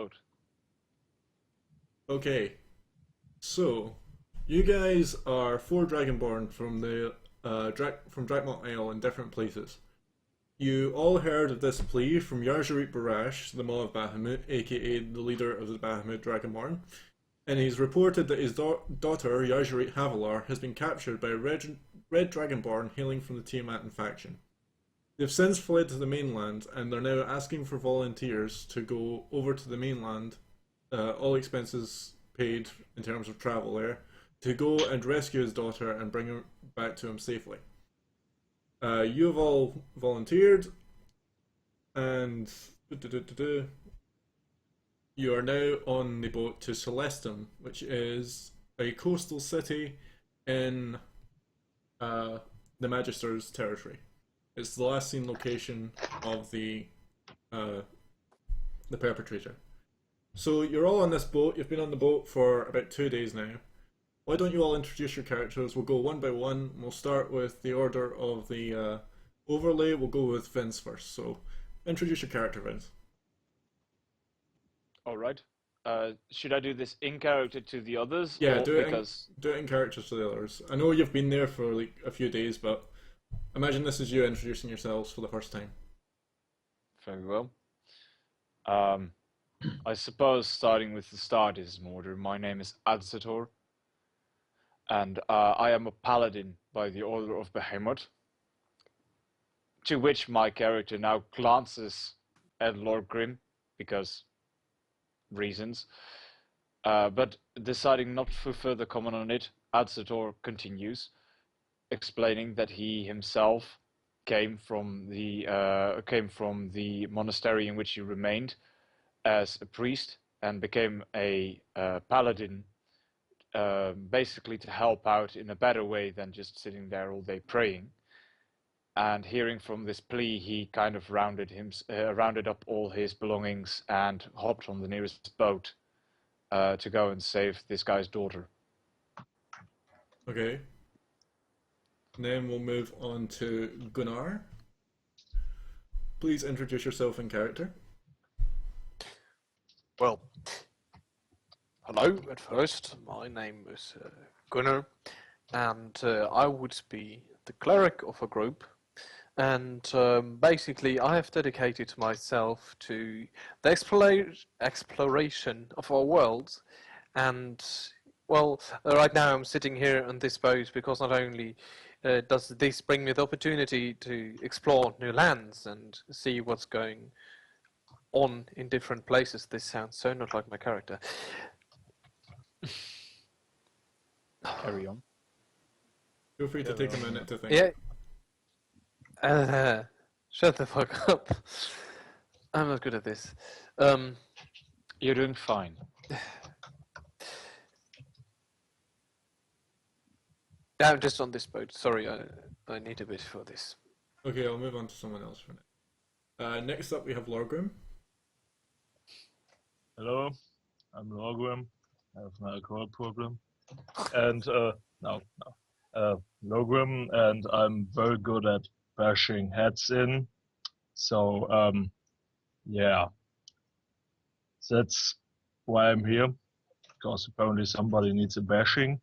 boat. Okay, so you guys are four Dragonborn from the from Drakmont Isle in different places. You all heard of this plea from Yarjarit Barash, the Maw of Bahamut, aka the leader of the Bahamut Dragonborn, and he's reported that his daughter, Yarjarit Havalar, has been captured by a red Dragonborn hailing from the Tiamat faction. They've since fled to the mainland, and they're now asking for volunteers to go over to the mainland, all expenses paid in terms of travel there, to go and rescue his daughter and bring her back to him safely. You have all volunteered, and you are now on the boat to Celestum, which is a coastal city in the Magister's territory. It's the last seen location of the perpetrator. So you're all on this boat. You've been on the boat for about 2 days now. Why don't you all introduce your characters? We'll go one by one. We'll start with the order of the overlay. We'll go with Vince first. So introduce your character, Vince. Alright. Should I do this in character to the others? Yeah, or do it in character to the others. I know you've been there for like a few days, but imagine this is you introducing yourselves for the first time. Very well. I suppose starting with the start is in order. My name is Adzator, and I am a paladin by the order of Behemoth, to which my character now glances at Lord Grim, because reasons, but deciding not to further comment on it, Adzator continues, explaining that he himself came from the monastery in which he remained as a priest and became a paladin, basically to help out in a better way than just sitting there all day praying. And hearing from this plea, he kind of rounded up all his belongings and hopped on the nearest boat to go and save this guy's daughter. Okay. And then we'll move on to Gunnar. Please introduce yourself in character. Well, hello at first. My name is Gunnar, and I would be the cleric of a group. And basically, I have dedicated myself to the exploration of our world. And, well, right now I'm sitting here on this boat because not only does this bring me the opportunity to explore new lands and see what's going on in different places. This sounds so not like my character. Carry on. Feel free to take a minute to think. Yeah. Shut the fuck up. I'm not good at this. You're doing fine. I'm just on this boat. Sorry, I need a bit for this. Okay, I'll move on to someone else for now. Next up, we have Lorgrim. Hello, I'm Lorgrim. I have an alcohol problem. And, Lorgrim, and I'm very good at bashing heads in. So, yeah. That's why I'm here. Because apparently somebody needs a bashing.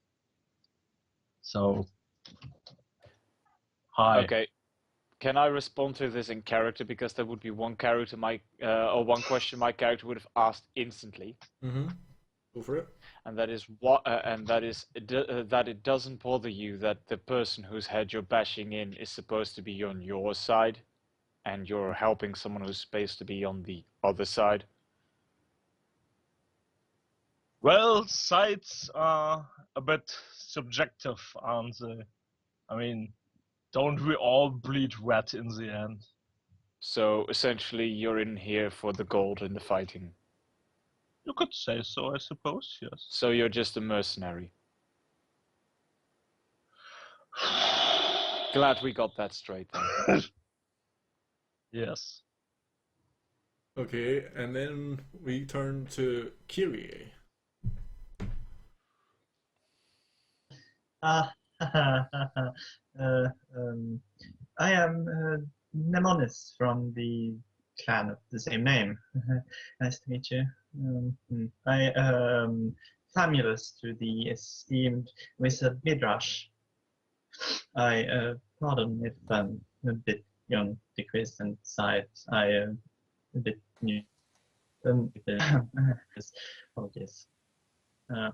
So, hi. Okay. Can I respond to this in character, because there would be one question my character would have asked instantly. Mm-hmm. Go for it. And that is that it doesn't bother you that the person whose head you're bashing in is supposed to be on your side, and you're helping someone who's supposed to be on the other side. Well, sides are a bit subjective, aren't they? I mean, don't we all bleed red in the end? So essentially, you're in here for the gold and the fighting. You could say so, I suppose, yes. So you're just a mercenary. Glad we got that straight then. Yes. Okay, and then we turn to Kyrie. I am Nemonis from the clan of the same name. Nice to meet you. I famous to the esteemed Mr. Midrash. I pardon if I'm a bit young, decreased in size. I a bit new. Apologies.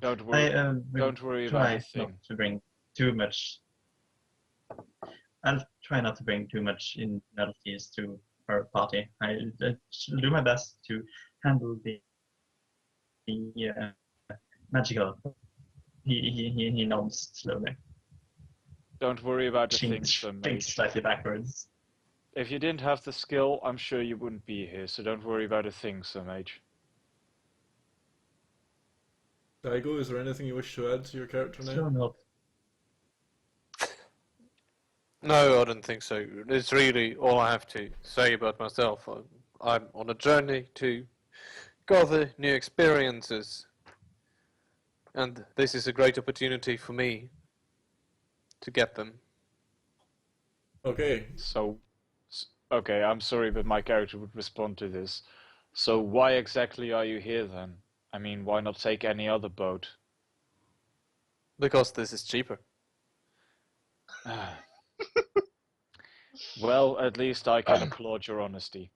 Don't I worry. will Don't worry about a try not thing. to bring too much. I'll try not to bring too much infidelities to our party. I shall do my best to handle the magical. He nods slowly, Don't worry about a thing, thinks Sir Mage. slightly backwards. If you didn't have the skill, I'm sure you wouldn't be here, so don't worry about a thing, Sir Mage. Daigo, is there anything you wish to add to your character now? Sure not. No, I don't think so. It's really all I have to say about myself. I'm on a journey to gather new experiences, and this is a great opportunity for me to get them. Okay, So, okay, I'm sorry, but my character would respond to this. So why exactly are you here then? I mean, why not take any other boat? Because this is cheaper. Well, at least I can applaud your honesty.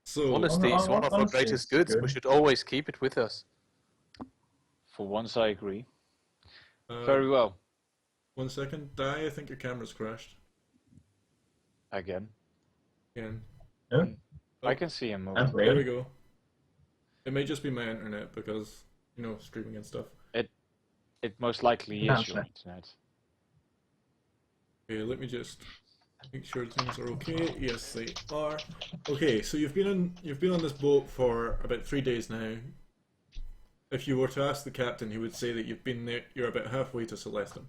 so Honesty is one of our Honesty greatest is goods. We good. should always keep it with us. For once, I agree. uh, Very well. 1 second. Dai, I think your camera's crashed. Again. Again. Oh, I can see him that's moving. There we weird. go. It may just be my internet because, you know, streaming and stuff. It most likely is your Naturally. internet. Okay, let me just make sure things are okay. Yes, they are. Okay, so you've been on this boat for about 3 days now. If you were to ask the captain, he would say that you've been there. You're about halfway to Celestum.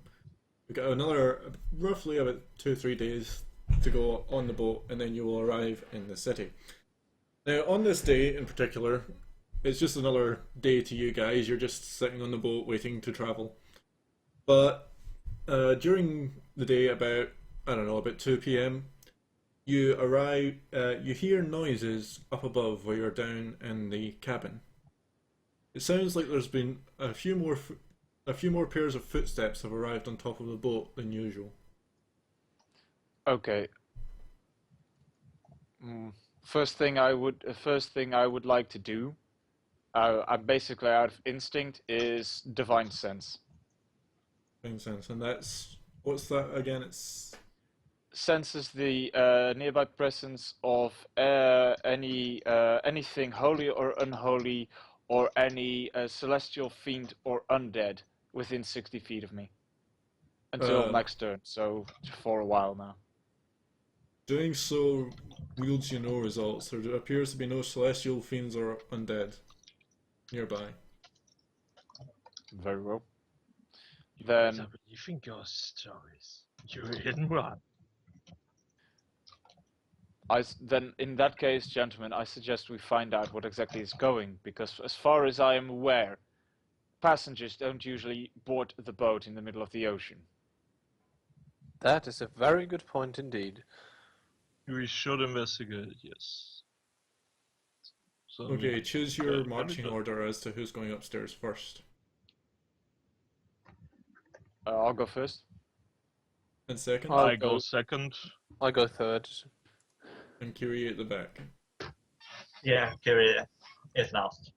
We've got another roughly about 2-3 days to go on the boat, and then you will arrive in the city. Now, on this day in particular, it's just another day to you guys. You're just sitting on the boat waiting to travel. But during the day, about I don't know, about 2 p.m., you arrive. You hear noises up above where you're down in the cabin. It sounds like there's been a few more pairs of footsteps have arrived on top of the boat than usual. Okay. First thing I would like to do, I'm basically out of instinct, is divine sense. Makes sense, and that's what's that again? It's Senses the nearby presence of anything holy or unholy, or any celestial fiend or undead within 60 feet of me. Until next turn, so for a while now. doing so wields you no results. There appears to be no celestial fiends or undead nearby. Very well. You Then better believe in ghost stories. You're hidden one. Then in that case, gentlemen, I suggest we find out what exactly is going, because as far as I am aware, passengers don't usually board the boat in the middle of the ocean. That is a very good point indeed. We should investigate, yes. So, Okay, choose your very marching good. order as to who's going upstairs first. I'll go first. And second, I go second. I go third. and Kiri at the back. Yeah, Kiri is last.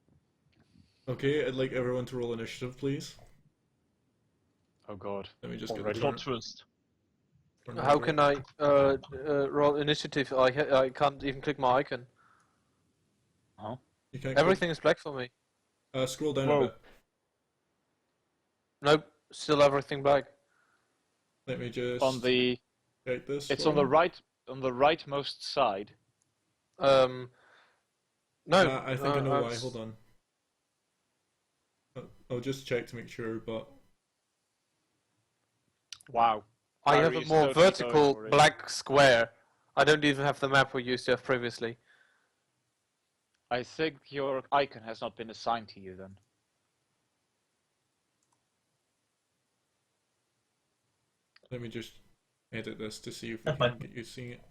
Okay, I'd like everyone to roll initiative, please. Oh god. Let me just get Already? the Plot twist. turn How order. can I roll initiative? I can't even click my icon. You can't Everything is black for me. scroll down Whoa. a bit. Nope, still everything black. Let me just On the check this. it's for on the you. rightmost side. No. I think I know why. was- Hold on. I'll just check to make sure, but Wow. I have Barry a is more totally going vertical for it. black square. I don't even have the map we used to have previously. I think your icon has not been assigned to you then. let me just edit this to see if we That's can fine. get you seeing it.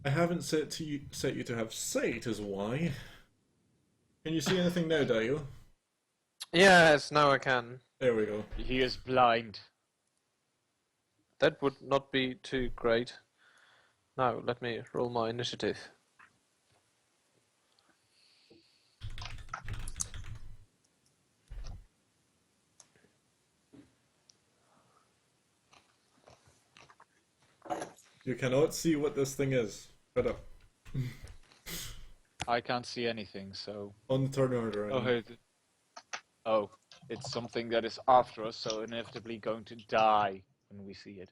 I haven't set you to have sight, is why. Can you see anything now, Dio? Yes, now I can. There we go. He is blind. That would not be too great. Now, let me roll my initiative. You cannot see what this thing is. Shut up. I can't see anything, so... On the turn order. Oh, oh, it's something that is after us, so inevitably going to die when we see it.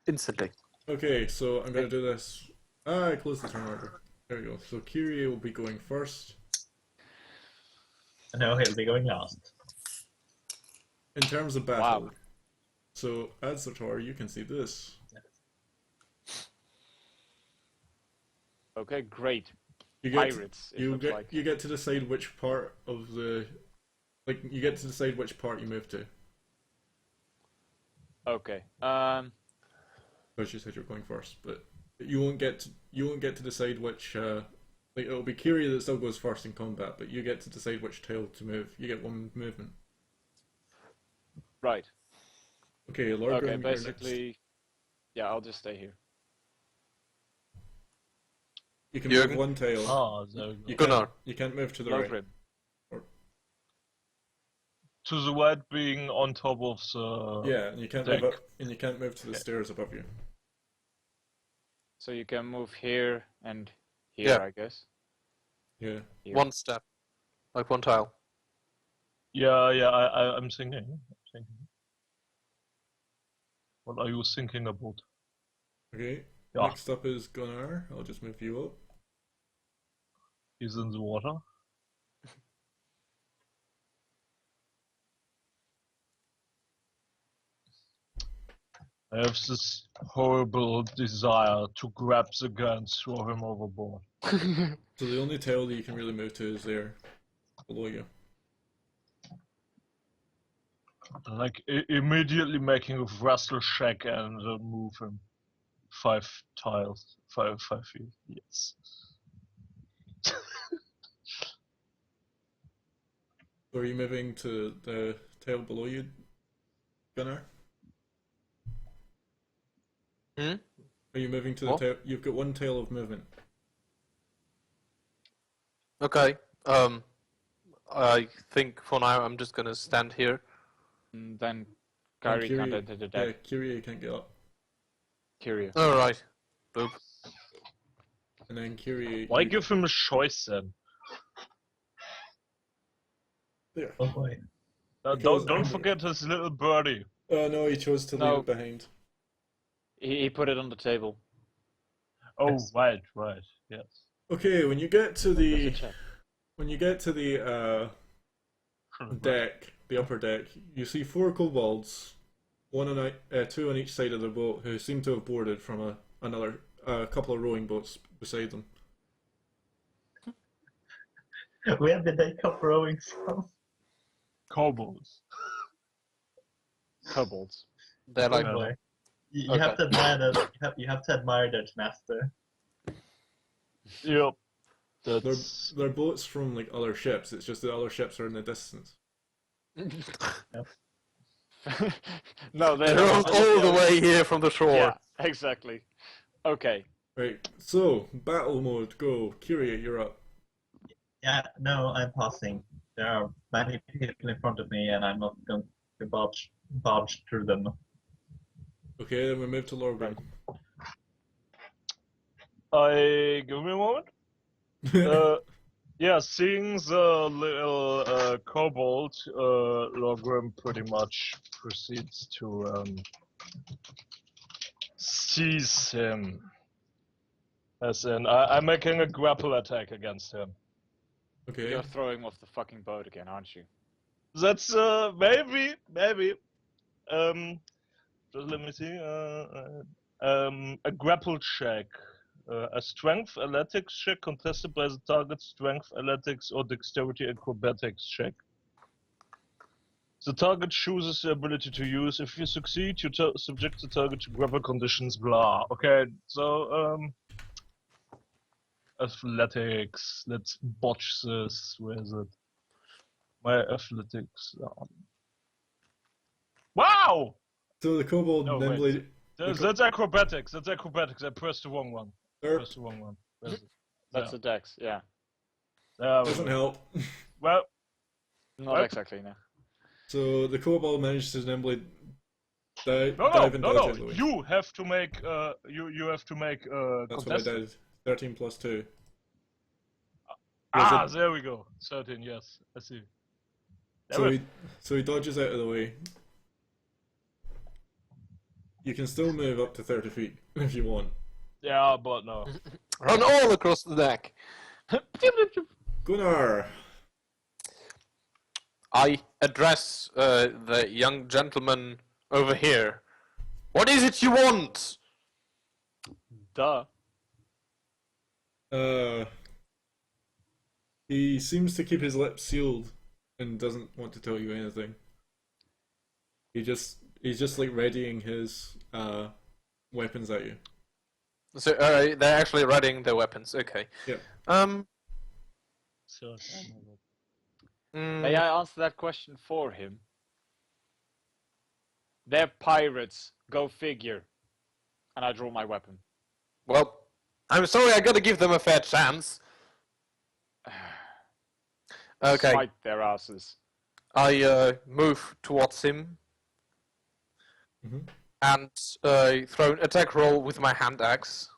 Instantly. Okay, so I'm going to do this. I closed the turn order. There we go. So Kyrie will be going first. No, he'll be going last. In terms of battle. Wow. So, Adsator, you can see this. Okay, great. You get Pirates, it you looks get like. you get to decide which part of the you get to decide which part you move to. Okay. Because you said you're going first, but you won't get to decide which like it'll be Kyrie that still goes first in combat, but you get to decide which tile to move. You get one movement. Right. Okay, Lord Okay, Grim, you're basically... Yeah, I'll just stay here. next. You can Jürgen? move one tile. Ah, there we You go. Gunnar. can't move to the Lord right. Grim. To the right being on top of the... Yeah, and you can't deck. move up, and you can't move to the stairs above you. So you can move here and here, Yeah. I guess. Yeah. Here. One step. Like one tile. Yeah, I'm thinking. What are you thinking about? Okay. Yeah. Next up is Gunnar. I'll just move you up. He's in the water. I have this horrible desire to grab the gun and throw him overboard. So the only tile that you can really move to is there, below you. Like, immediately making a wrestle check and move him 5 tiles. 5 feet, yes. So are you moving to the tile below you, Gunnar? Hmm? Are you moving to the What? tile? You've got one tile of movement. Okay. I think for now I'm just gonna stand here. And then And Kyrie can't enter the Yeah, deck. Kyrie can't get up. Curious. Alright. Boop. And then Kyrie... Why you- give him a choice then? There. Oh boy. Because Don't I'm- forget his little birdie. Oh no, he chose to leave No. it behind. He put it on the table. Oh, Yes. right, yes. Okay, when you get to There's a the... check. When you get to the deck, the upper deck, you see 4 kobolds, two on each side of the boat, who seem to have boarded from a couple of rowing boats beside them. Where did they come rowing from? Kobolds. Kobolds. They're like Oh boy. You Okay. have to admire that. You have to admire their tenacity. Yep. They're That's... boats from like other ships. It's just the other ships are in the distance. No, They're they're all the way here from the shore. Yeah, exactly. Okay. Right. So battle mode. Go. Kyrie, you're up. Yeah, no, I'm passing. There are many people in front of me, and I'm not going to barge through them. Okay, then we move to Lorgrim. Give me a moment. Yeah, seeing the little kobold, Logrim pretty much proceeds to seize him. As in, I'm making a grapple attack against him. Okay. You're throwing him off the fucking boat again, aren't you? That's maybe. Just let me see. A grapple check. A strength athletics check contested by the target's strength, athletics, or dexterity acrobatics check. The target chooses the ability to use. If you succeed, you subject the target to grapple conditions, blah. Okay, so, athletics. Let's botch this. Where is it? My athletics. Wow! So the kobold No, nimbly. That's acrobatics. That's acrobatics. I pressed the wrong one. Erp, Pressed the wrong one. Where is it? That's a dex, yeah. There we doesn't go. help. Well, Not Well- exactly, no. So the kobold managed to nimbly dive no, and dodge out no. of the way. You have to make. You have to make. That's what I contested. did. 13 plus 2. Ah, Was it- there we go. 13. Yes, I see. So Damn he, it. so he dodges out of the way. You can still move up to 30 feet if you want. Yeah, but no. Run all across the deck. Gunnar! I address the young gentleman over here. What is it you want? Duh. He seems to keep his lips sealed and doesn't want to tell you anything. He's just like readying his weapons at you. So they're actually readying their weapons. Okay. Yeah. So, May I answer that question for him? They're pirates. Go figure. And I draw my weapon. Well, I'm sorry. I gotta give them a fair chance. Okay. Smite their asses. I move towards him Mhm. and throw an attack roll with my hand axe.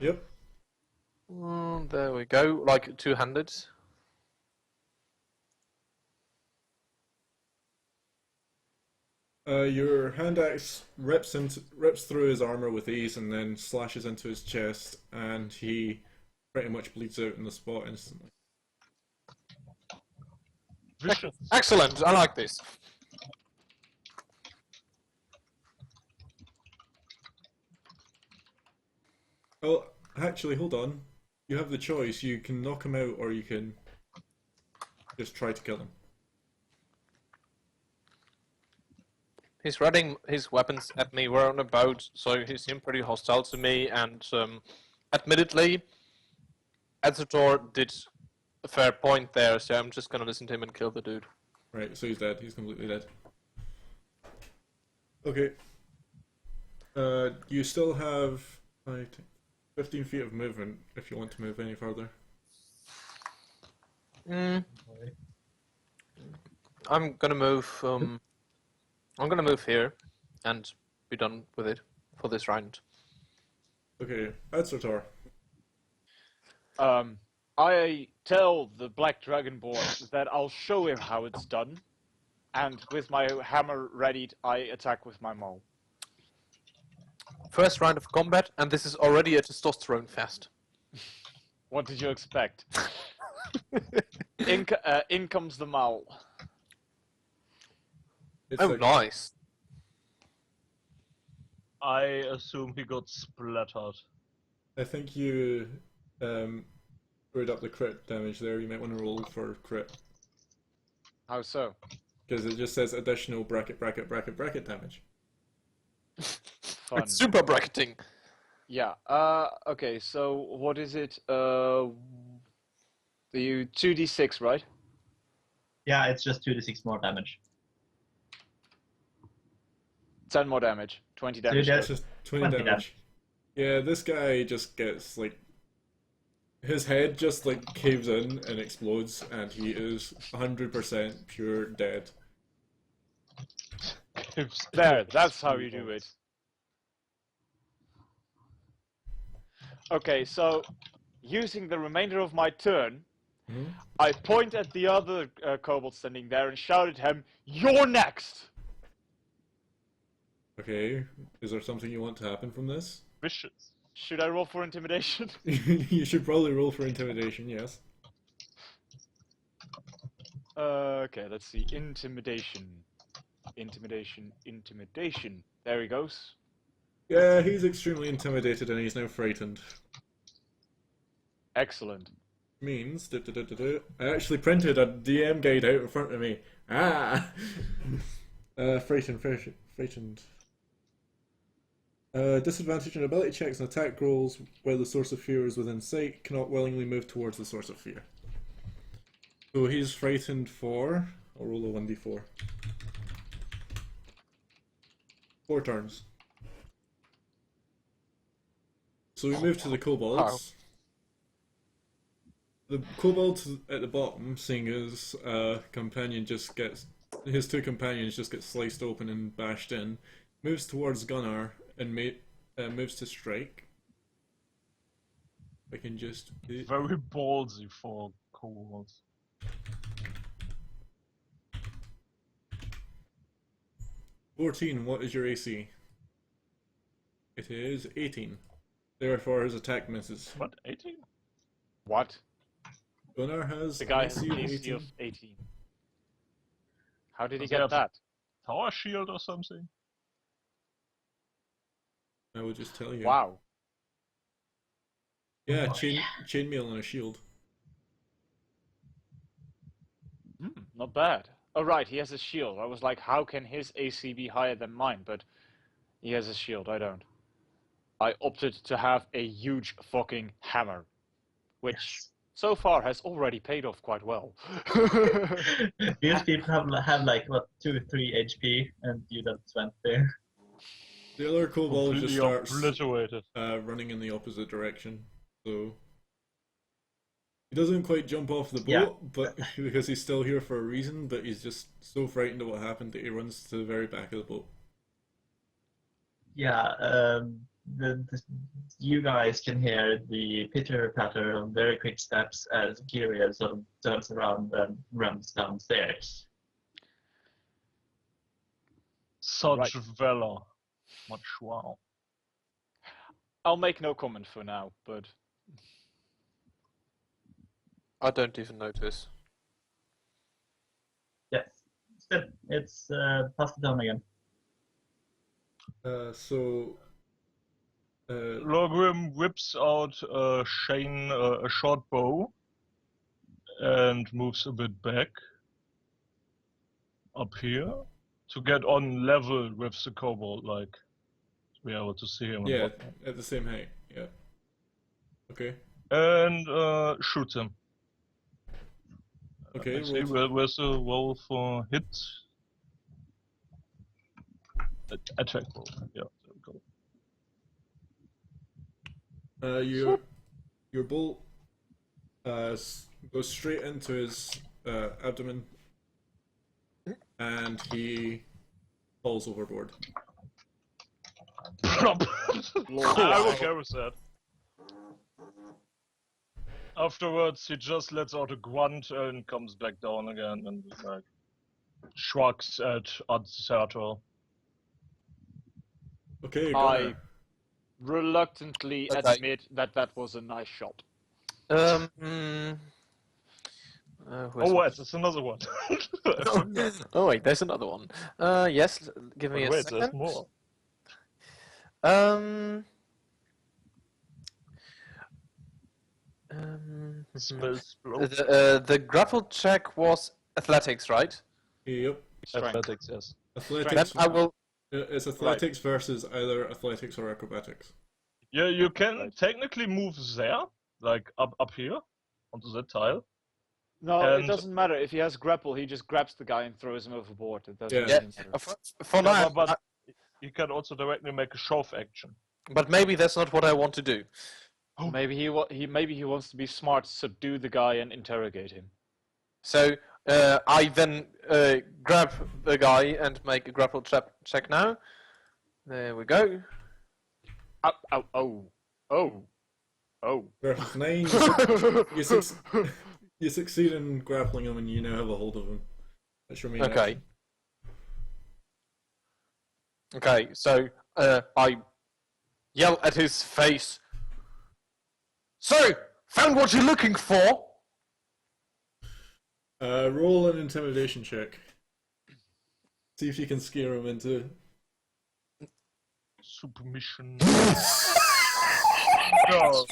Yep. There we go, like two-handed. Your hand axe rips through his armor with ease and then slashes into his chest, and he pretty much bleeds out in the spot instantly. vicious. Excellent, I like this. Oh, actually, hold on. You have the choice. You can knock him out, or you can just try to kill him. He's readying his weapons at me. We're on a boat, so he seemed pretty hostile to me, and admittedly, Edzator did a fair point there, so I'm just gonna listen to him and kill the dude. Right, so he's dead. He's completely dead. Okay. You still have 15 feet of movement if you want to move any further. I'm gonna move. I'm gonna move here, and be done with it for this round. Okay, Edzator. I tell the Black Dragonborn that I'll show him how it's done, and with my hammer readied, I attack with my maul. First round of combat, and this is already a testosterone fest. What did you expect? In comes the maul. It's Oh, like- nice. I assume he got splattered. I think you screwed up the crit damage there. You might want to roll for crit. How so? Because it just says additional bracket damage. Fun. It's super bracketing. Yeah. Okay. So what is it? You 2d6, right? Yeah, it's just 2d6 more damage. 10 more damage. 20 So damage. you That's get just 20 20 damage. Yeah, this guy just gets like his head just like caves in and explodes, and he is 100% pure dead. There. That's how you do it. Okay. So, using the remainder of my turn, Mhm. I point at the other kobold standing there and shout at him, "You're next!" Okay, is there something you want to happen from this? Vicious. Should I roll for intimidation? You should probably roll for intimidation, yes. Okay, let's see. Intimidation. Intimidation. There he goes. Yeah, he's extremely intimidated and he's now frightened. Excellent. Means, I actually printed a DM guide out in front of me. Ah! Frightened. Disadvantage on ability checks and attack rolls where the source of fear is within sight. Cannot willingly move towards the source of fear. So he's frightened for... I'll roll a 1d4. 4 turns. So we move to the kobolds. The kobold at the bottom, seeing his companion just gets... His 2 companions just get sliced open and bashed in, moves towards Gunnar and moves to strike. I can just... Very ballsy for kobolds. 14, what is your AC? It is 18. Therefore his attack misses. What, 18? What? Gunnar has The guy has AC an of AC 18. of 18. How did he Does he get have- that? Tower shield or something? I will just tell you. Wow. Yeah, chainmail and a shield. Not bad. Oh right, he has a shield. I was like, how can his AC be higher than mine? But he has a shield, I don't. I opted to have a huge fucking hammer, which Yes. so far has already paid off quite well. These people have like what 2 3 HP, and you don't 20. The other kobold just Completely starts obliterated. running in the opposite direction. So he doesn't quite jump off the boat, Yeah. but because he's still here for a reason. But he's just so frightened of what happened that he runs to the very back of the boat. Yeah, you guys can hear the pitter patter of very quick steps as Kyria sort of turns around and runs downstairs. Such Right. valor. Much wow. I'll make no comment for now, but I don't even notice. Yes, still, it's past the turn again. So Lorgrim whips out a short bow, and moves a bit back up here to get on level with the kobold, like to be able to see him. and yeah, whatnot. at the same height. Yeah. Okay. And shoot him. Okay. Let's see, roll- where's the roll for hit? Attack roll. Yeah, there we go. Your bolt goes straight into his abdomen, and he falls overboard. Plop. I will carry that. Afterwards, he just lets out a grunt and comes back down again and like shrugs at Adsator. Okay, I Gunnar. reluctantly Okay. admit that that was a nice shot. Where's Oh my- wait, it's another one. Oh wait, there's another one. Yes, give me a Wait, second. there's more. Spells blow. The grapple check was athletics, right? Yep. Strength. Athletics, yes. Athletics. Then I will. It's athletics versus either athletics or acrobatics. Yeah, you can technically move there, like up here, onto that tile. No, And- it doesn't matter. If he has grapple, he just grabs the guy and throws him overboard. It doesn't Yeah. really matter. For Yeah, now, but you can also directly make a shove action. but maybe that's not what I want to do. Maybe he wants to be smart, subdue the guy, and interrogate him. So I then grab the guy and make a grapple check now. There we go. Ow! Ow! Oh! Oh! Oh! Versus 9. You succeed in grappling him, and you now have a hold of him. That's your main Okay. action. Okay, so I yell at his face. So, found what you're looking for? Roll an intimidation check. See if you can scare him into. Submission. No.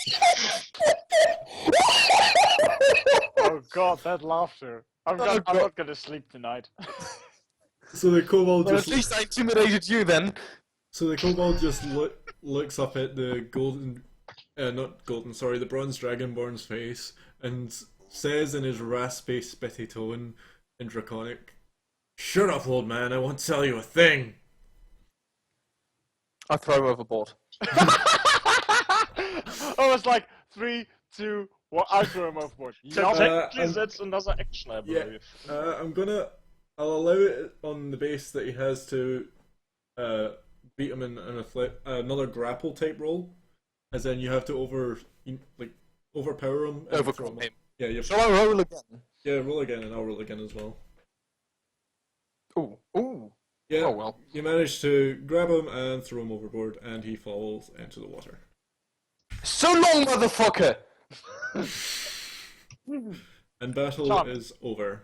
Oh God, that laughter! I'm Oh, I'm God. not gonna sleep tonight. So the kobold Well, just. at least I intimidated you then. So the kobold just looks up at the the bronze dragonborn's face and says in his raspy, spitty tone in Draconic, "Shut up, old man, I won't tell you a thing." I throw him overboard. I was like 3, 2, 1. I throw him overboard. Yup. Technically, that's another action, I believe. I'll allow it on the base that he has to beat him in another grapple type roll, as in you have to overpower him. And throw Overcome him. Yeah, you have Shall I roll again? Yeah, roll again, and I'll roll again as well. Ooh. Yeah, Oh well. you manage to grab him and throw him overboard, and he falls into the water. So long, motherfucker! And battle Tom. is over.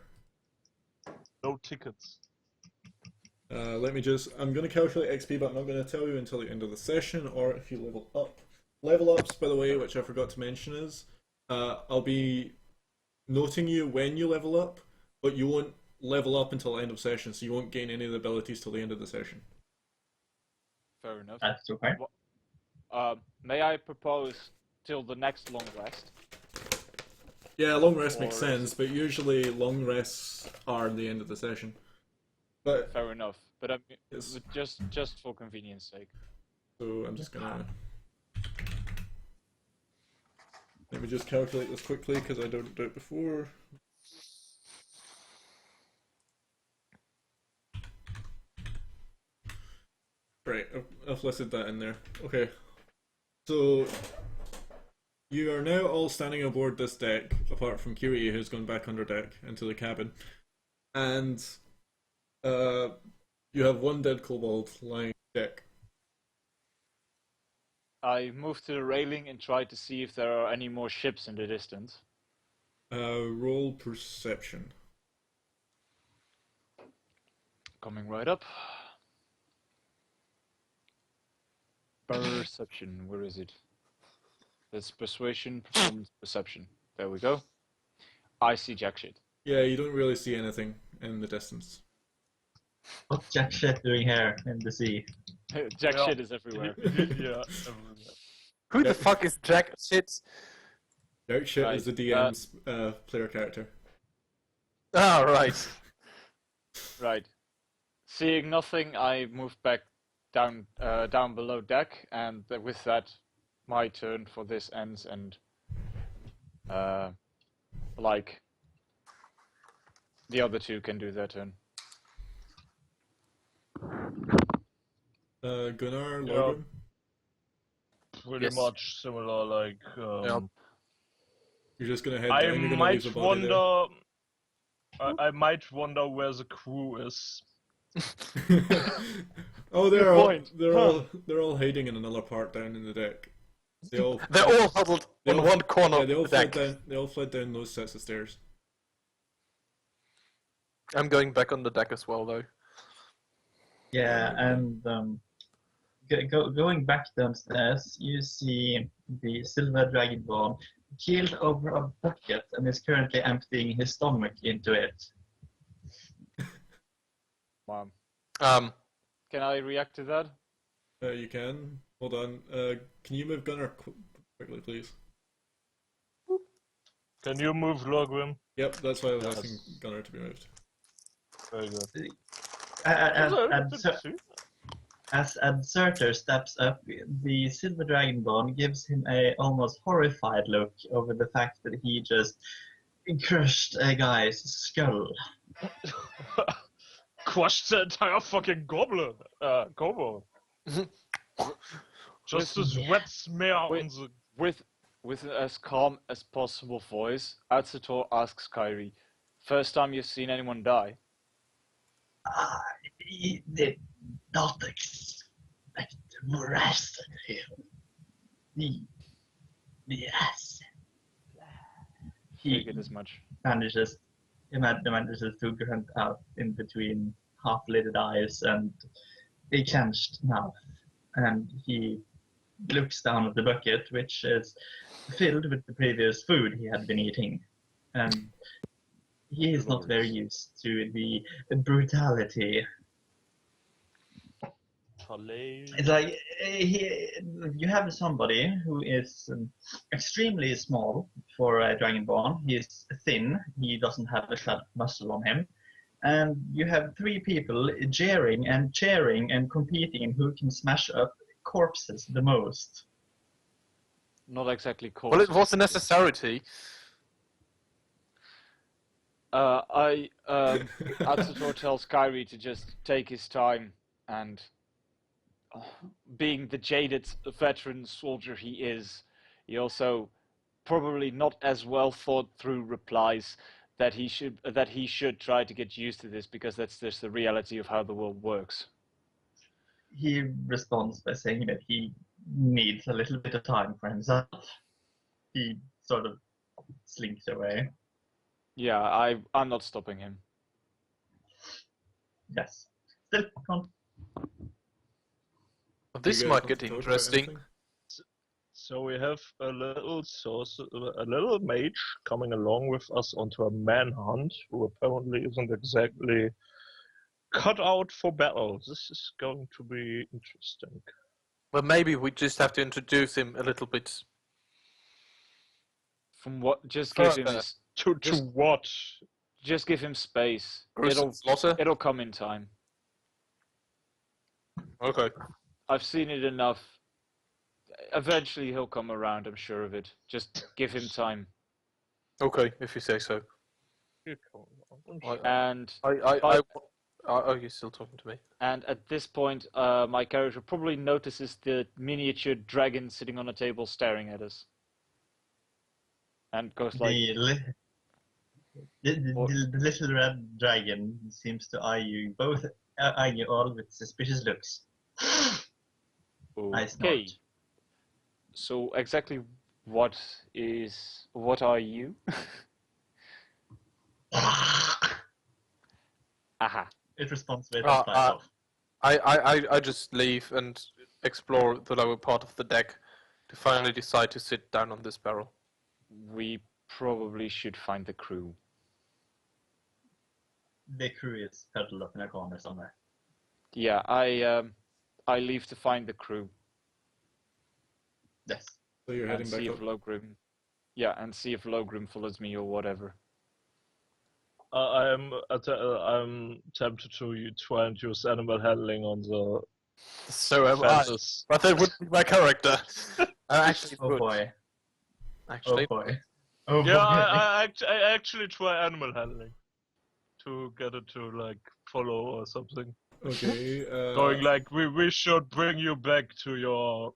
No tickets. I'm going to calculate XP, but I'm not going to tell you until the end of the session, or if you level up. Level ups, by the way, which I forgot to mention is, I'll be noting you when you level up, but you won't level up until the end of session, so you won't gain any of the abilities till the end of the session. Fair enough. That's okay. May I propose till the next long rest? Yeah, long rest makes Or- sense, but usually long rests are the end of the session. But Fair enough. But I mean, Yes. just for convenience sake. so I'm just gonna let me just calculate this quickly because I didn't do it before. Right, I've listed that in there. Okay, so you are now all standing aboard this deck, apart from Kirie, who's gone back under deck into the cabin, and you have one dead kobold lying on deck. I moved to the railing and tried to see if there are any more ships in the distance. Roll perception. Coming right up. Perception, where is it? That's persuasion, performance, perception. There we go. I see jack shit. Yeah, you don't really see anything in the distance. What's Jack shit doing here in the sea? Jack Yeah. shit is everywhere. Yeah. Who Yeah. the fuck is Jack Shit? Dark shit Right, is the DM's player character. Ah, right. Right. Seeing nothing, I move back down below deck, and with that, my turn for this ends, and like the other two can do their turn. Gunnar, Yeah. Logan. Pretty Yes. much similar, like. Yep. You're just gonna head I down. You're gonna leave might the body there. wonder. I might wonder where the crew is. Oh, Good point. they're all hiding in another part down in the deck. They all They're all huddled They on all- one corner yeah, of they all the fled deck. down. They all fled down those sets of stairs. I'm going back on the deck as well, though. Yeah, and going back downstairs, you see the silver dragonborn keeled over a bucket and is currently emptying his stomach into it. Mom, Um, can I react to that? You can. Hold on. Can you move Gunnar quickly, please? Can you move Logrim? Yep, that's why I was Yes. asking Gunnar to be moved. Very good. As Adserter steps up, the silver dragonborn gives him a almost horrified look over the fact that he just crushed a guy's skull. Crushed the entire fucking goblin. Kobold. Just this wet smear Wait. on the. With as calm as possible voice, Atsutor asks Kyrie, "First time you've seen anyone die?" I did not expect the rest of him. Yes. Figured as much. Manages to grunt out in between half-lidded eyes and a clenched mouth, and he looks down at the bucket, which is filled with the previous food he had been eating, and he is not very used to the brutality. It's like you have somebody who is extremely small for a Dragonborn. He's thin. He doesn't have a shred of muscle on him. And you have three people jeering and cheering and competing in who can smash up corpses the most. Not exactly cool. Well, it was a necessity. Atsutor tells Kyrie to just take his time, and being the jaded veteran soldier he is, he also probably not as well thought through replies that he should try to get used to this, because that's just the reality of how the world works. He responds by saying that he needs a little bit of time for himself. He sort of slinks away. Yeah, I'm not stopping him. Yes. Still, come on. This You guys might want get to talk about interesting. anything? So we have a little mage coming along with us onto a manhunt, who apparently isn't exactly cut out for battle. This is going to be interesting. Well, maybe we just have to introduce him a little bit. From what? Just give him Further. his. To what? Just give him space. Gruesome slaughter? It'll come in time. Okay. I've seen it enough. Eventually he'll come around, I'm sure of it. Just give him time. Okay, if you say so. And Oh, you're still talking to me. and at this point, my character probably notices the miniature dragon sitting on a table staring at us. And goes like, The little red dragon seems to eye you all with suspicious looks. I snort. okay. So exactly what are you? Aha. It responds with Ah, a flies off. I just leave and explore the lower part of the deck to finally decide to sit down on this barrel. We probably should find the crew. The crew is huddled up in a corner somewhere. Yeah, I leave to find the crew. Yes. So you're And heading see back if up. Logrim. Yeah, and see if Logrim follows me or whatever. I'm tempted to try and use animal handling on the So am I. fences. But that would be my character. Actually, it Oh would. boy. Actually, Oh boy. Oh Yeah, boy. I actually try animal handling to get it to like follow or something. Okay. Going like we should bring you back to your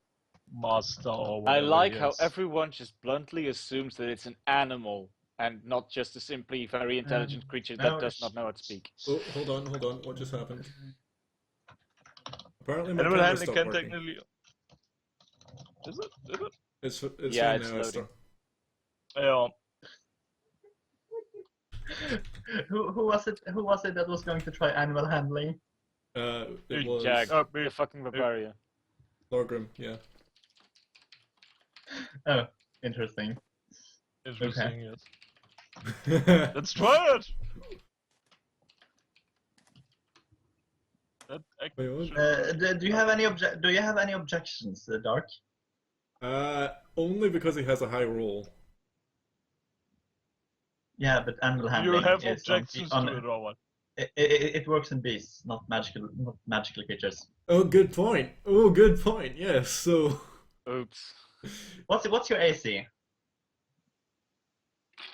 master or I whatever. like he how is. everyone just bluntly assumes that it's an animal and not just a simply very intelligent creature that no, does not know how to speak. Oh, hold on. What just happened? Apparently my Animal camera handling stopped can working. technically. Is it? It's Yeah, fine it's now, Esther. Yeah. Who was it? Who was it that was going to try animal handling? It was Jag, me. the fucking barbarian. Lorgrim, yeah. Oh, interesting. Interesting. Yes. Let's try it. That Wait, what? actually- Do you have any objections, Dark? Only because he has a high roll. Yeah, but animal handling You have is objections on, to it or what? it works in beasts, not magical creatures. Oh, good point. Oh, good point. Yes. So. Oops. What's your AC?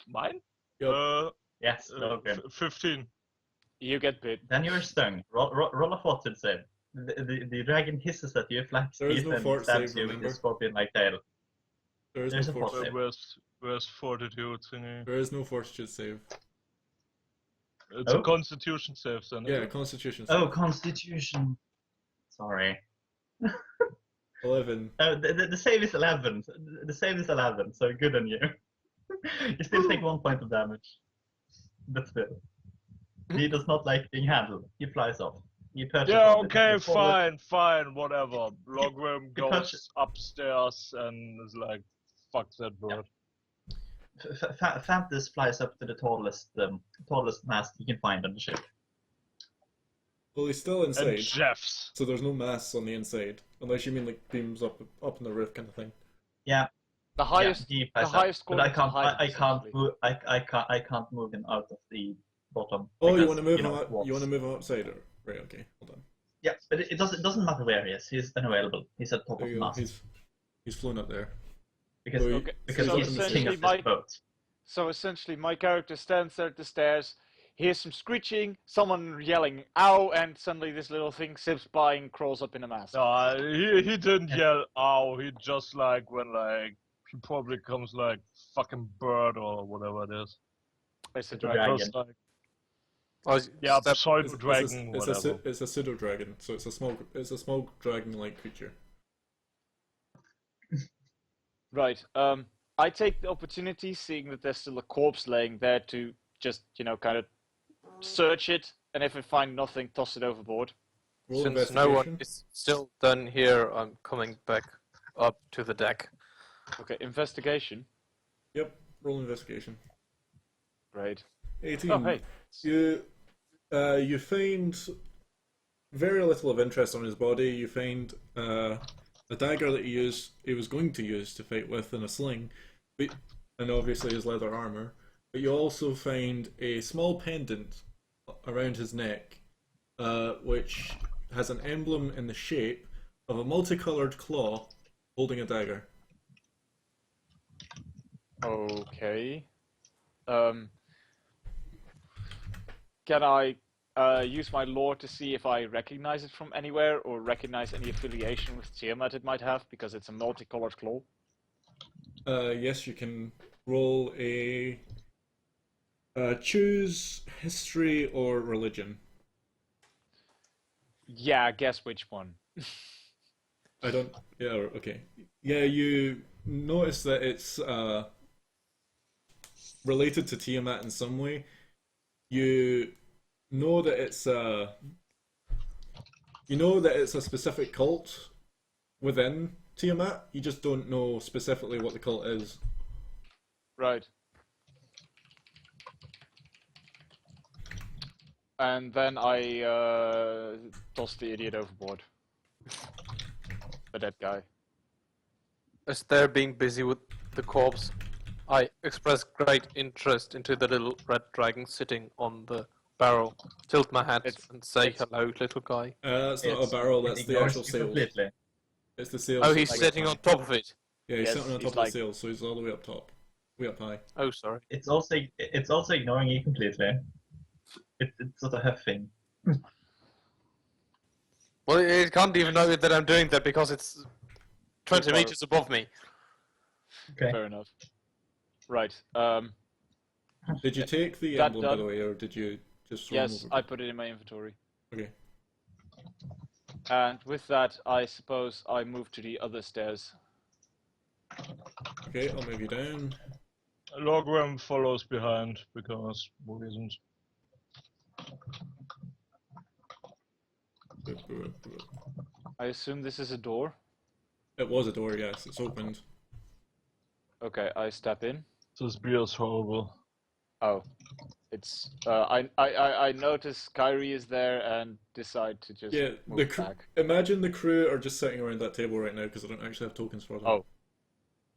Mine? Yep. Yes, okay. 15. You get bit. Then you're stung. Roll a fortitude save. The dragon hisses at you, flaps There is teeth, no and fort stabs save, you with remember? his scorpion-like tail. There's There's no a fort fort save. save. Where's fortitude thingy? There is no fortitude save. It's a constitution save then. Yeah, isn't it? Constitution save. Oh, Constitution. Sorry. 11. Oh, the save is 11. The save is 11, so good on you. You still take 1 point of damage. But still. He does not like being handled. He flies off. He perches Yeah, on it. okay, He forward- fine, whatever. Logrim he goes punches- upstairs and is like, fuck that bird. Fantas flies up to the tallest mast he can find on the ship. Well, he's still And inside, Jeffs. so there's no masts on the inside, unless you mean like beams up in the roof kind of thing. Yeah, The highest, he the pressed up, highest but score. I can't move. I can't move him out of the bottom. Oh, you because, want to move him know, up? walls. You want to move him upside? Or... Right. Okay. Hold on. Yeah, but it doesn't matter where he is. He's unavailable. He's at top There of you the go. mast He's flown up there. because So he- Okay, because so he's the king essentially of this boat. So essentially, my character stands there at the stairs, hears some screeching, someone yelling "ow," and suddenly this little thing zips by and crawls up in a mass. No, he didn't yell ow, he just like when like he probably comes like fucking bird or whatever it is. It's a It's a dragon. dragon. Just like Oh, yeah, step- pseudo dragon, it's whatever. a pseudo dragon, so it's a small dragon-like creature. Right. I take the opportunity, seeing that there's still a corpse laying there, to just kind of search it, and if I find nothing, toss it overboard. Roll Since no one investigation. is still done here, I'm coming back up to the deck. Okay, investigation. Yep. Roll investigation. Great. 18. Oh, hey. You find very little of interest on his body. You find a dagger that he was going to use to fight with in a sling, and obviously his leather armor. But you also find a small pendant around his neck, which has an emblem in the shape of a multicolored claw holding a dagger. Okay. Can I use my lore to see if I recognize it from anywhere, or recognize any affiliation with Tiamat it might have, because it's a multicolored claw? Yes, you can roll a choose history or religion. Yeah, guess which one. I don't. Yeah. Okay. Yeah. You notice that it's related to Tiamat in some way. You know that it's a specific cult within Tiamat. You just don't know specifically what the cult is. Right. And then I toss the idiot overboard. The dead guy. As they're being busy with the corpse, I express great interest into the little red dragon sitting on the barrel. Tilt my hat and say hello, little guy. That's not a barrel. That's the actual sails. Completely. It's the sails. Oh, he's way up sitting high. on top of it. Yeah, he's Yes, sitting on he's top like- of the sails, so he's all the way up top, way up high. Oh, sorry. It's also ignoring you completely. It's sort of huffing. Well, it can't even know that I'm doing that because it's 20 Good meters above me. Okay. Fair enough. Right. Did you take the That emblem, by done. the way, or did you just throw Yes, them I over? put it in my inventory. Okay. And with that, I suppose I move to the other stairs. Okay, I'll move you down. Logram follows behind because reasons. I assume this is a door. It was a door, yes. It's opened. Okay, I step in. This beer is horrible. Oh, it's. I notice Kyrie is there and decide to just Yeah, move the crew. back. Imagine the crew are just sitting around that table right now because I don't actually have tokens for them. Oh.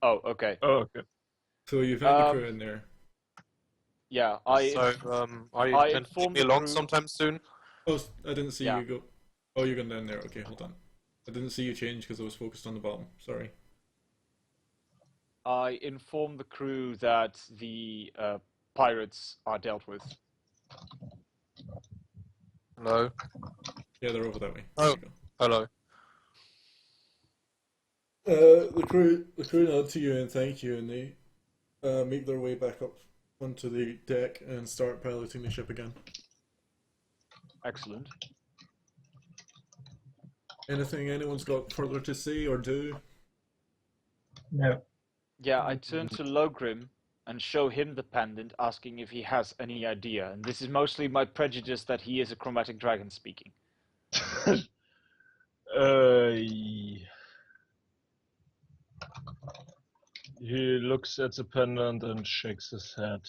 Oh, okay. Oh, okay. So you've had the crew in there. Yeah, I. So, are you I going to take informed me the along crew- sometime soon? Oh, I didn't see Yeah. you go. Oh, you're going down there. Okay, hold on. I didn't see you change because I was focused on the bottom. Sorry. I inform the crew that the pirates are dealt with. Hello? Yeah, they're over that way. Oh. There Hello. you go. The crew nod to you and thank you, and they make their way back up onto the deck and start piloting the ship again. Excellent. Anything anyone's got further to say or do? No. Yeah, I turn to Logrim and show him the pendant, asking if he has any idea. And this is mostly my prejudice that he is a chromatic dragon speaking. He looks at the pendant and shakes his head.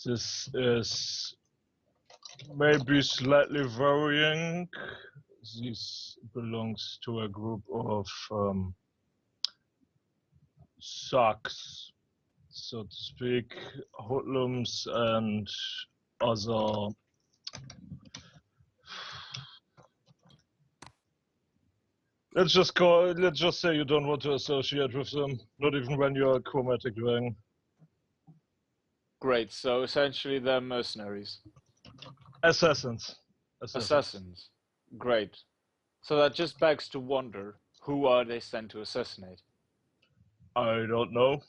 This is maybe slightly worrying. This belongs to a group of thugs, so to speak, hoodlums and other. Let's just say you don't want to associate with them, not even when you're a chromatic dragon. Great. So essentially, they're mercenaries, Assassins. assassins. Great. So that just begs to wonder, who are they sent to assassinate? I don't know.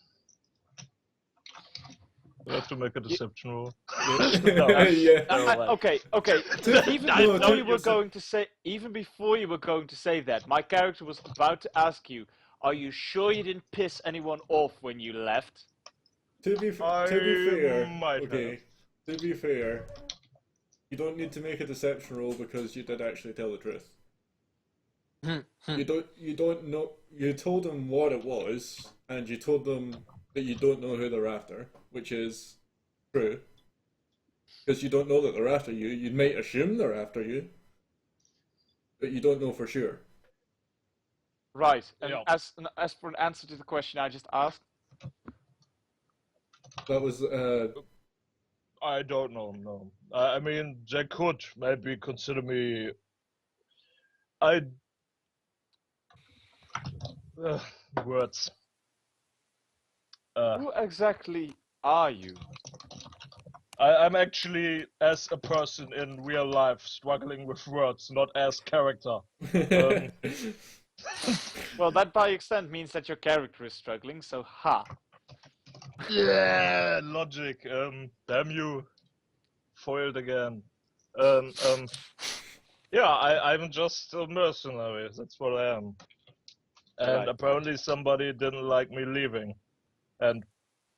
We have to make a deception roll. No. Yeah. Okay. Even before you were going to say that, my character was about to ask you, "Are you sure you didn't piss anyone off when you left?" To be fair, might okay. To be fair, you don't need to make a deception roll because you did actually tell the truth. You don't know. You told them what it was, and you told them that you don't know who they're after, which is true. Because you don't know that they're after you. You might assume they're after you, but you don't know for sure. Right. And Yeah. as for an answer to the question I just asked, That was I don't know, no. I mean, they could maybe consider me. Words. who exactly are you? I'm actually, as a person in real life, struggling with words, not as character. Well, that by extent means that your character is struggling. So, ha. Yeah, logic. Damn you. Foiled again. Yeah, I'm just a mercenary. That's what I am. And Right. apparently somebody didn't like me leaving and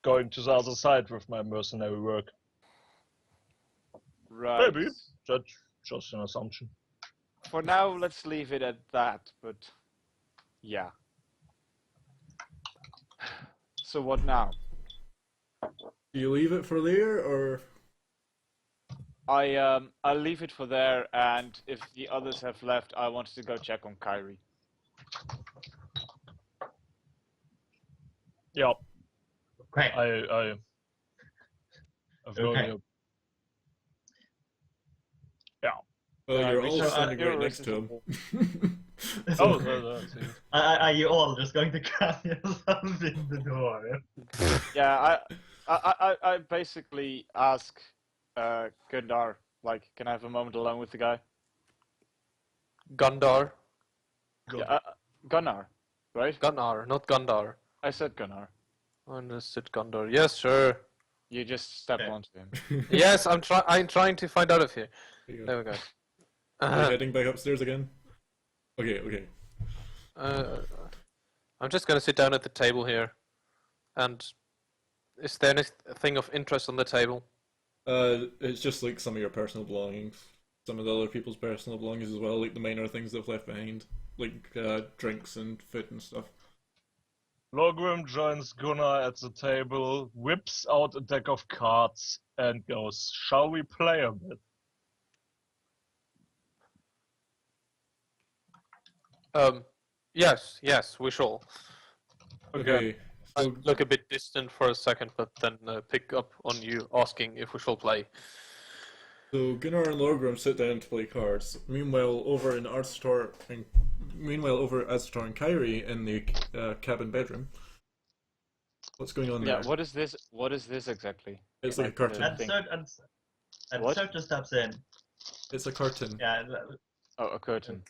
going to the other side with my mercenary work. Right. Maybe. That's just an assumption. For now, let's leave it at that. But yeah. So what now? Do you leave it for there, or I'll leave it for there, and if the others have left, I wanted to go check on Kyrie. Yeah, Okay. I have no Okay. idea. Yeah. well, you're all So, standing right you're next to him? Oh, that's it. Are you all just going to cram yourselves in the door? Yeah, I basically ask Gundar, like, can I have a moment alone with the guy? Gundar. Yeah, Gunnar, right? Gunnar, not Gundar. I said Gunnar. I understood Gundar. Yes, sure. You just stepped Okay. onto him. Yes, I'm trying to find out of here. There you go. There we go. Are you heading back upstairs again? Okay. I'm just gonna sit down at the table here. And is there anything of interest on the table? It's just like some of your personal belongings, some of the other people's personal belongings as well, like the minor things they've left behind, like drinks and food and stuff. Logrim joins Gunnar at the table, whips out a deck of cards, and goes, "Shall we play a bit?" Yes, we shall. Okay. I So look a bit distant for a second, but then pick up on you asking if we shall play. So Gunnar and Lorgrim sit down to play cards. Meanwhile, over Aztor and Kyrie in the cabin bedroom. What's going on there? Yeah, what is this? What is this exactly? It's like a curtain. And thing. Surt What? just steps in. It's a curtain. Yeah, Oh, a curtain.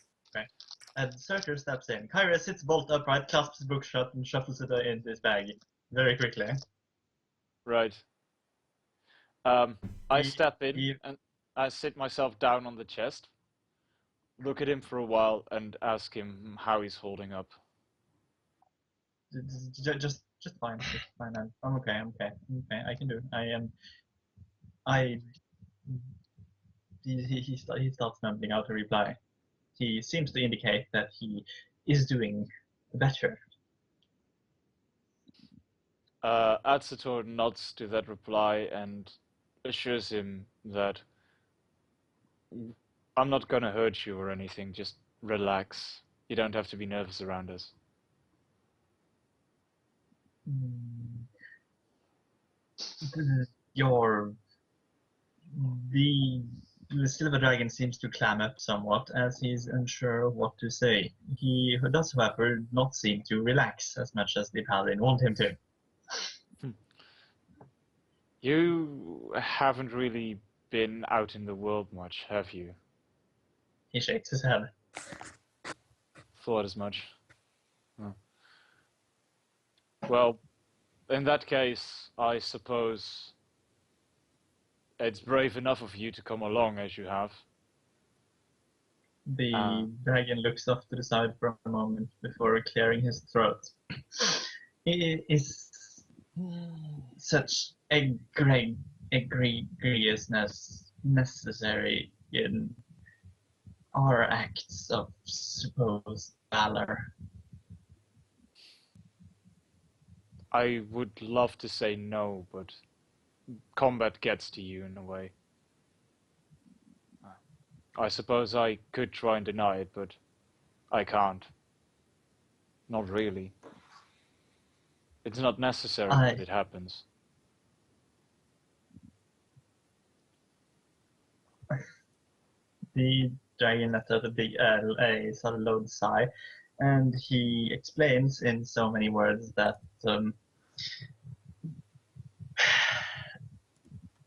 and Surtur steps in. Kyra sits bolt upright, clasps the book shut, and shuffles it into his bag very quickly. Right. I Ye- step in ye- and I sit myself down on the chest, look at him for a while, and ask him how he's holding up. Just fine. Just fine. I'm okay. I'm okay. I can do it. I am. He starts mumbling out a reply. He seems to indicate that he is doing better. Atsator nods to that reply and assures him that I'm not gonna hurt you or anything. Just relax. You don't have to be nervous around us. Mm, Your the silver dragon seems to clam up somewhat as he's unsure what to say. He does, however, not seem to relax as much as the paladin want him to. You haven't really been out in the world much, have you? He shakes his head. Thought as much. Oh. Well, in that case, I suppose it's brave enough of you to come along as you have. The dragon looks off to the side for a moment before clearing his throat. Is such egregiousness necessary in our acts of supposed valor? I would love to say no, but combat gets to you in a way. I suppose I could try and deny it, but I can't. Not really. It's not necessary that it happens. The dragon let out a sort of low sigh, and he explains in so many words that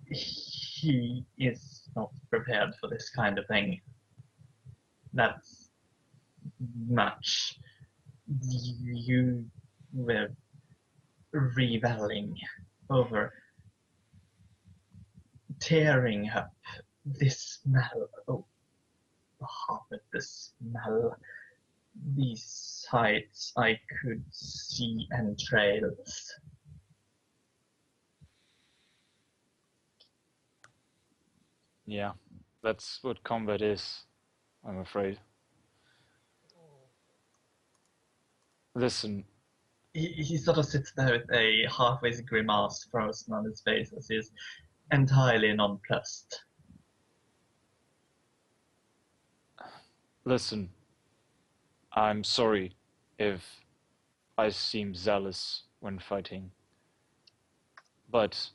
he is not prepared for this kind of thing. That's much. You were reveling over tearing up this smell. Oh, half of the smell. These sights I could see entrails. Yeah, that's what combat is, I'm afraid. Listen. He sort of sits there with a half-face grimace frozen on his face as he's entirely nonplussed. Listen, I'm sorry if I seem zealous when fighting, but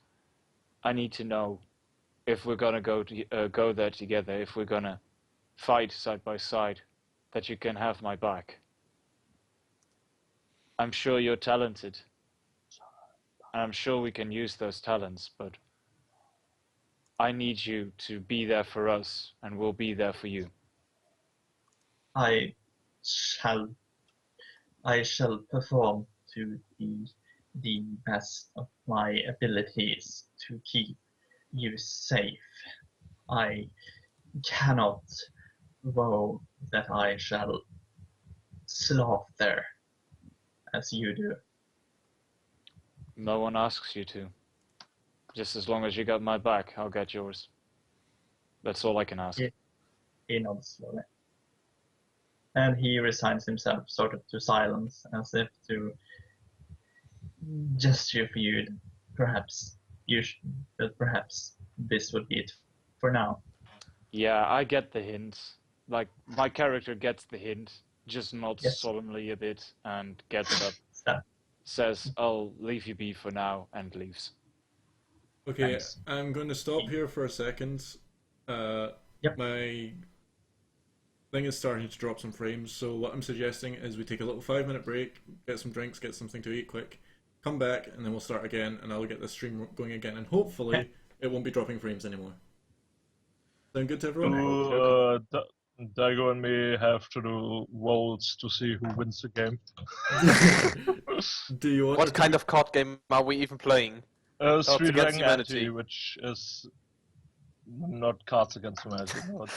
I need to know if we're gonna go there together, if we're gonna fight side by side, that you can have my back. I'm sure you're talented, and I'm sure we can use those talents, but I need you to be there for us, and we'll be there for you. I shall perform to the best of my abilities to keep you safe. I cannot vow that I shall slaughter as you do. No one asks you to. Just as long as you got my back, I'll get yours. That's all I can ask. He nods slowly. And he resigns himself sort of to silence, as if to gesture for you. Perhaps this would be it for now. Yeah, I get the hint. Like, my character gets the hint, just nods solemnly a bit and gets up, says, I'll leave you be for now, and leaves. Okay, Thanks. I'm going to stop here for a second. My thing is starting to drop some frames, so what I'm suggesting is we take a little 5-minute break, get some drinks, get something to eat quick, come back, and then we'll start again, and I'll get the stream going again, and hopefully it won't be dropping frames anymore. Sound good to everyone? Daigo and me have to do rolls to see who wins the game. Do you want What kind of card game are we even playing? Street Against Dragon Humanity. Anti, which is not Cards Against Humanity, but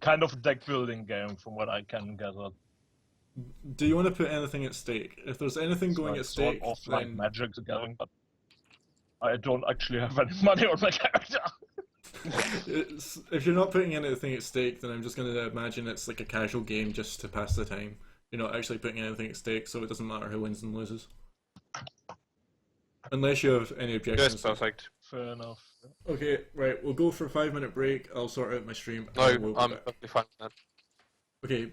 kind of deck building game from what I can gather. Do you want to put anything at stake? If there's anything going at stake, sort of like then... Magic the Gathering, but I don't actually have any money on my character. If you're not putting anything at stake, then I'm just going to imagine it's like a casual game just to pass the time. You're not actually putting anything at stake, so it doesn't matter who wins and loses. Unless you have any objections. Yes, perfect. Fair enough. Okay, right, we'll go for a 5-minute break. I'll sort out my stream. No, and we'll be I'm back. perfectly fine with that. Okay,